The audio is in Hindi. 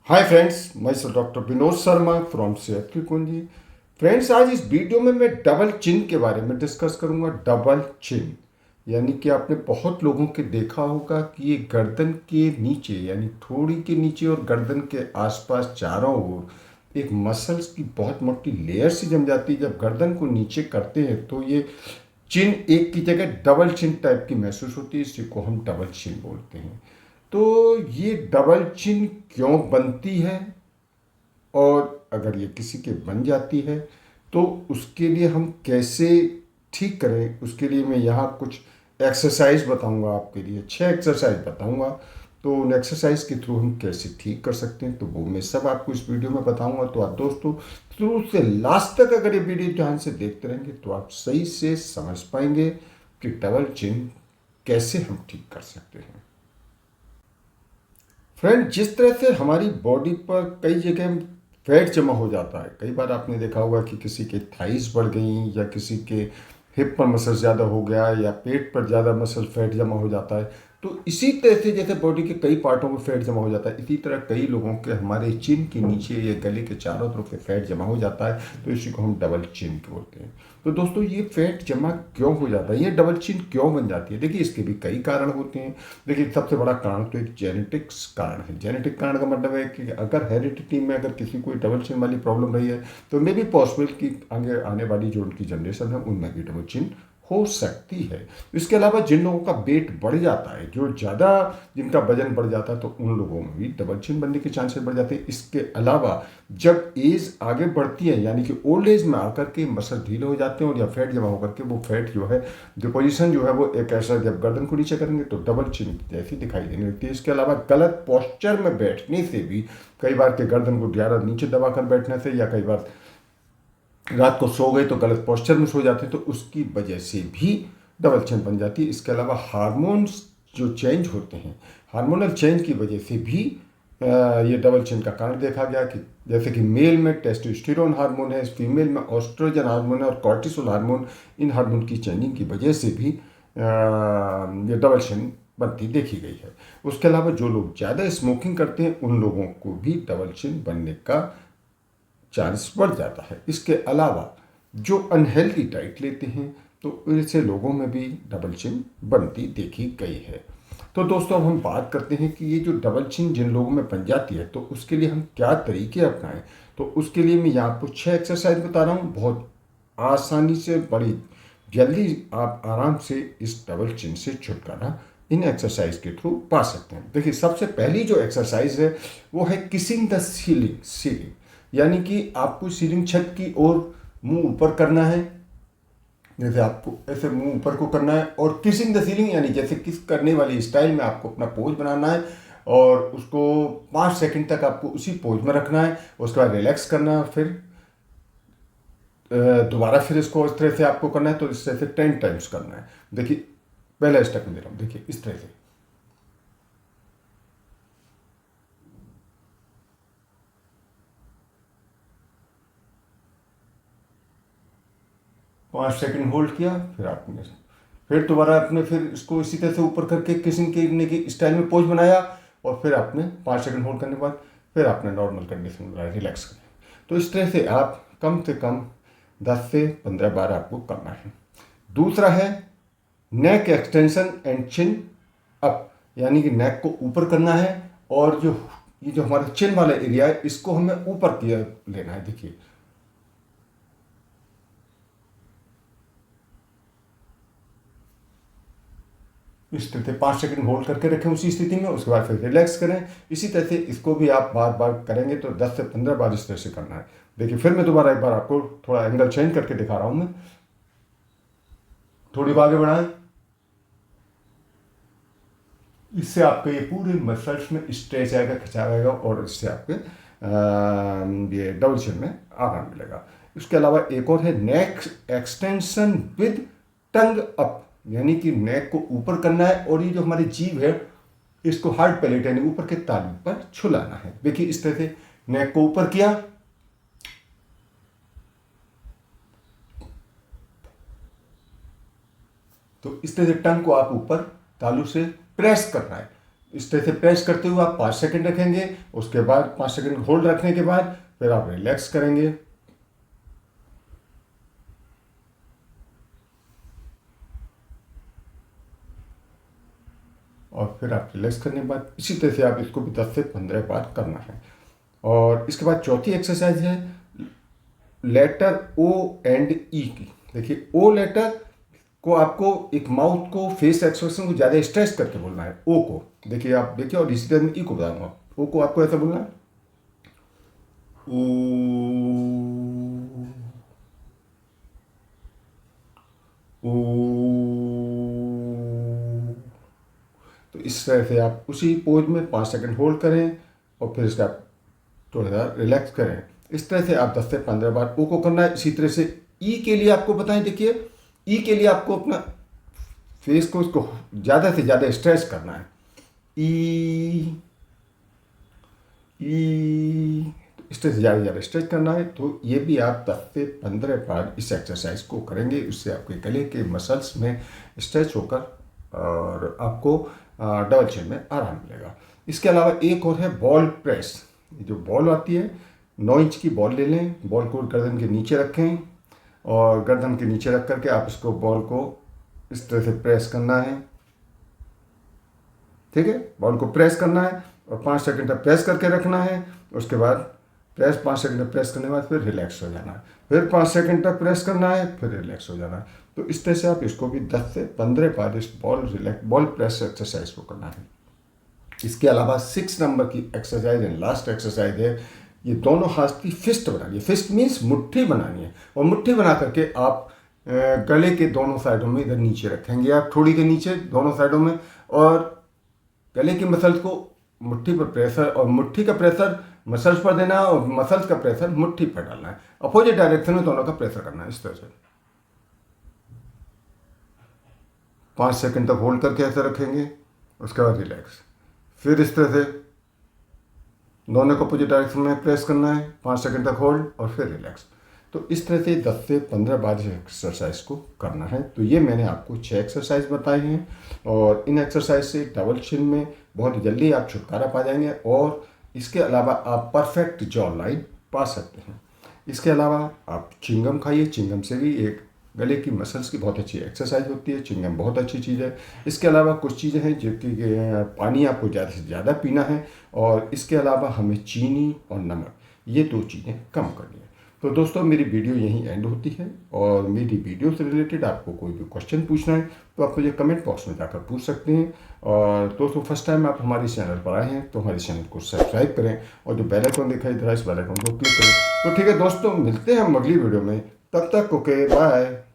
हाय फ्रेंड्स, मैं डॉक्टर विनोद शर्मा फ्रॉम सेहत की कुंजी। फ्रेंड्स, आज इस वीडियो में मैं डबल चिन के बारे में डिस्कस करूंगा। डबल चिन यानी कि आपने बहुत लोगों के देखा होगा कि ये गर्दन के नीचे यानी ठोड़ी के नीचे और गर्दन के आसपास चारों ओर एक मसल्स की बहुत मोटी लेयर सी जम जाती है। जब गर्दन को नीचे करते हैं तो ये चिन एक की जगह डबल चिन टाइप की महसूस होती है। इसी को हम डबल चिन बोलते हैं। तो ये डबल चिन क्यों बनती है, और अगर ये किसी के बन जाती है तो उसके लिए हम कैसे ठीक करें, उसके लिए मैं यहाँ कुछ एक्सरसाइज बताऊंगा। आपके लिए 6 एक्सरसाइज बताऊंगा। तो उन एक्सरसाइज के थ्रू हम कैसे ठीक कर सकते हैं तो वो मैं सब आपको इस वीडियो में बताऊंगा। तो आप दोस्तों शुरू से लास्ट तक अगर ये वीडियो ध्यान से देखते रहेंगे तो आप सही से समझ पाएंगे कि डबल चिन कैसे हम ठीक कर सकते हैं। फ्रेंड, जिस तरह से हमारी बॉडी पर कई जगह फैट जमा हो जाता है, कई बार आपने देखा होगा कि किसी के थाइस बढ़ गई या किसी के हिप पर मसल ज़्यादा हो गया या पेट पर ज़्यादा मसल फैट जमा हो जाता है। तो इसी तरह से जैसे बॉडी के कई पार्टों में फैट जमा हो जाता है, इसी तरह कई लोगों के हमारे चिन के नीचे या गले के चारों तरफ फैट जमा हो जाता है। तो इसी को हम डबल चिन बोलते हैं। तो दोस्तों, ये फैट जमा क्यों हो जाता है, ये डबल चिन क्यों बन जाती है? देखिए, इसके भी कई कारण होते हैं। देखिए, सबसे बड़ा कारण तो एक जेनेटिक्स कारण है। जेनेटिक कारण का मतलब है कि अगर हेरिडिटी में अगर किसी को डबल चिन वाली प्रॉब्लम रही है तो मे बी पॉसिबल कि आगे आने वाली जो उनकी जनरेशन है उनमें भी डबल चिन हो सकती है। इसके अलावा जिन लोगों का वेट बढ़ जाता है, जो ज़्यादा जिनका वजन बढ़ जाता है, तो उन लोगों में भी डबल चिन बनने के चांसेस बढ़ जाते हैं। इसके अलावा जब एज आगे बढ़ती है यानी कि ओल्ड एज में आकर के मसल ढीले हो जाते हैं और या फैट जमा होकर के वो फैट जो है डिपोजिशन जो है वो एक ऐसा, जब गर्दन को नीचे करेंगे तो डबल चिन जैसी दिखाई देने लगती है। इसके अलावा गलत पोस्चर में बैठने से भी, कई बार के गर्दन को ज़्यादा नीचे दबाकर बैठने से, या कई बार रात को सो गए तो गलत पोस्चर में सो जाते हैं, तो उसकी वजह से भी डबल चिन बन जाती है। इसके अलावा हार्मोन्स जो चेंज होते हैं, हार्मोनल चेंज की वजह से भी ये डबल चिन का कारण देखा गया कि जैसे कि मेल में टेस्टोस्टेरोन हार्मोन है, फीमेल में ऑस्ट्रोजन हार्मोन है और कॉर्टिसोल हार्मोन, इन हार्मोन की चेंजिंग की वजह से भी ये डबल चिन बनती देखी गई है। उसके अलावा जो लोग ज़्यादा स्मोकिंग करते हैं उन लोगों को भी डबल चिन बनने का चांस बढ़ जाता है। इसके अलावा जो अनहेल्दी डाइट लेते हैं तो ऐसे लोगों में भी डबल चिन बनती देखी गई है। तो दोस्तों, अब हम बात करते हैं कि ये जो डबल चिन जिन लोगों में बन जाती है तो उसके लिए हम क्या तरीके अपनाएं। तो उसके लिए मैं यहाँ आपको 6 एक्सरसाइज बता रहा हूँ। बहुत आसानी से, बड़ी जल्दी आप आराम से इस डबल चिन से छुटकारा इन एक्सरसाइज के थ्रू पा सकते हैं। देखिए, सबसे पहली जो एक्सरसाइज है वो है किसिंग द सीलिंग। यानी कि आपको सीलिंग छत की ओर मुंह ऊपर करना है। जैसे आपको ऐसे मुंह ऊपर को करना है और किसिंग द सीलिंग यानी जैसे किस करने वाली स्टाइल में आपको अपना पोज बनाना है और उसको 5 सेकंड तक आपको उसी पोज में रखना है। उसके बाद रिलैक्स करना है, फिर दोबारा फिर इसको इस तरह से आपको करना है। तो इस तरह से 10 टाइम्स करना है। देखिए, पहला स्टेप में दे रहा हूँ। देखिए, इस तरह से 5 सेकंड होल्ड किया, फिर आपने फिर दोबारा आपने फिर इसको इसी तरह से ऊपर करके किसिंग करने की स्टाइल में पोज बनाया और फिर आपने 5 सेकंड होल्ड करने के बाद फिर आपने नॉर्मल कंडीशन में बनाया, रिलैक्स करें। तो इस तरह से आप कम से कम 10 से 15 बार आपको करना है। दूसरा है नेक एक्सटेंशन एंड चिन अप, यानी कि नेक को ऊपर करना है और जो ये जो हमारा चिन वाला एरिया है इसको हमें ऊपर किया लेना है। देखिए, इस तरह से 5 सेकंड होल्ड करके रखें उसी स्थिति में, उसके बाद फिर रिलैक्स करें। इसी तरह से इसको भी आप बार बार करेंगे तो 10 से 15 बार इस तरह से करना है। देखिए, फिर मैं दोबारा एक बार आपको थोड़ा एंगल चेंज करके दिखा रहा हूँ। मैं थोड़ी आगे बढ़ाएं, इससे आपके ये पूरे मसल्स में स्ट्रेच आएगा, खिंचाव आएगा और इससे आपके ये डबल चिन में आराम मिलेगा। इसके अलावा एक और है नेक एक्सटेंशन विद टंग अप, यानी कि नेक को ऊपर करना है और ये जो हमारी जीभ है इसको हार्ड पैलेट यानी ऊपर के तालू पर छुलाना है। देखिए, इस तरह से नेक को ऊपर किया, तो इस तरह से टंग को आप ऊपर तालू से प्रेस करना है। इस तरह से प्रेस करते हुए आप 5 सेकंड रखेंगे। उसके बाद 5 सेकंड होल्ड रखने के बाद फिर आप रिलैक्स करेंगे। और फिर आप रिलैक्स करने के बाद इसी तरह से आप इसको भी 10 से 15 बार करना है। और इसके बाद चौथी एक्सरसाइज है लेटर ओ एंड ई की। देखिए ओ लेटर को आपको एक माउथ को फेस एक्सप्रेशन को ज़्यादा स्ट्रेच करके बोलना है ओ को। देखिए आप देखिए, और इसी तरह मैं ई को बताऊंगा। ओ को आपको ऐसा बोलना है ओ। तो इस तरह से आप उसी पोज में 5 सेकंड होल्ड करें और फिर इसका थोड़ा सा रिलैक्स करें। इस तरह से आप 10 से 15 बार ओ को करना है। इसी तरह से ई के लिए आपको बताएं, देखिए ई के लिए आपको अपना फेस को उसको ज़्यादा से ज़्यादा स्ट्रेच करना है। ई ई इस तरह से ज़्यादा स्ट्रेच करना है। तो ये भी आप 10 से 15 बार इस एक्सरसाइज को करेंगे। उससे आपके गले के मसल्स में स्ट्रेच होकर और आपको डबल चिन में आराम मिलेगा। इसके अलावा एक और है बॉल प्रेस। जो बॉल आती है 9 इंच की बॉल ले लें, बॉल को गर्दन के नीचे रखें और गर्दन के नीचे रख करके आप इसको बॉल को इस तरह से प्रेस करना है। ठीक है, बॉल को प्रेस करना है और 5 सेकंड तक प्रेस करके रखना है। उसके बाद प्रेस 5 सेकंड तक प्रेस करने के बाद फिर रिलैक्स हो जाना है। फिर 5 सेकंड तक प्रेस करना है, फिर रिलैक्स हो जाना है। तो इस तरह से आप इसको भी 10 से 15 बार इस बॉल प्रेस एक्सरसाइज को करना है। इसके अलावा 6 नंबर की एक्सरसाइज एंड लास्ट एक्सरसाइज है, ये दोनों हाथ की फिस्ट बनानी है। फिस्ट मीन्स मुट्ठी बनानी है। और मुट्ठी बना करके आप गले के दोनों साइडों में इधर नीचे रखेंगे, आप ठोड़ी के नीचे दोनों साइडों में, और गले की मसल्स को मुट्ठी पर प्रेशर, और मुट्ठी का प्रेशर मसल्स पर देना है और मसल्स का प्रेशर मुट्ठी पर डालना है। अपोजिट डायरेक्शन में दोनों का प्रेशर करना है। इस तरह से 5 सेकंड तक होल्ड करके ऐसे रखेंगे। उसके बाद रिलैक्स। फिर इस तरह से दोनों को अपोजिट डायरेक्शन में प्रेस करना है, 5 सेकंड तक होल्ड और फिर रिलैक्स। तो इस तरह से 10 से 15 बार इस एक्सरसाइज को करना है। तो ये मैंने आपको 6 एक्सरसाइज बताए हैं और इन एक्सरसाइज से डबल चिन में बहुत जल्दी आप छुटकारा पा जाएंगे और इसके अलावा आप परफेक्ट जॉ लाइन पा सकते हैं। इसके अलावा आप चिंगम खाइए, चिंगम से भी एक गले की मसल्स की बहुत अच्छी एक्सरसाइज होती है। चिंगम बहुत अच्छी चीज़ है। इसके अलावा कुछ चीज़ें हैं जो कि पानी आपको ज़्यादा से ज़्यादा पीना है और इसके अलावा हमें चीनी और नमक ये 2 चीज़ें कम करनी है। तो दोस्तों मेरी वीडियो यहीं एंड होती है और मेरी वीडियो से रिलेटेड आपको कोई भी क्वेश्चन पूछना है तो आप मुझे कमेंट बॉक्स में जाकर पूछ सकते हैं। और दोस्तों फर्स्ट टाइम आप हमारे चैनल पर आए हैं तो हमारे चैनल को सब्सक्राइब करें और जो बेल आइकन दिखाई दे रहा है इस बेल आइकन को क्लिक करें। तो ठीक है दोस्तों, मिलते हैं हम अगली वीडियो में। तब तक ओके बाय।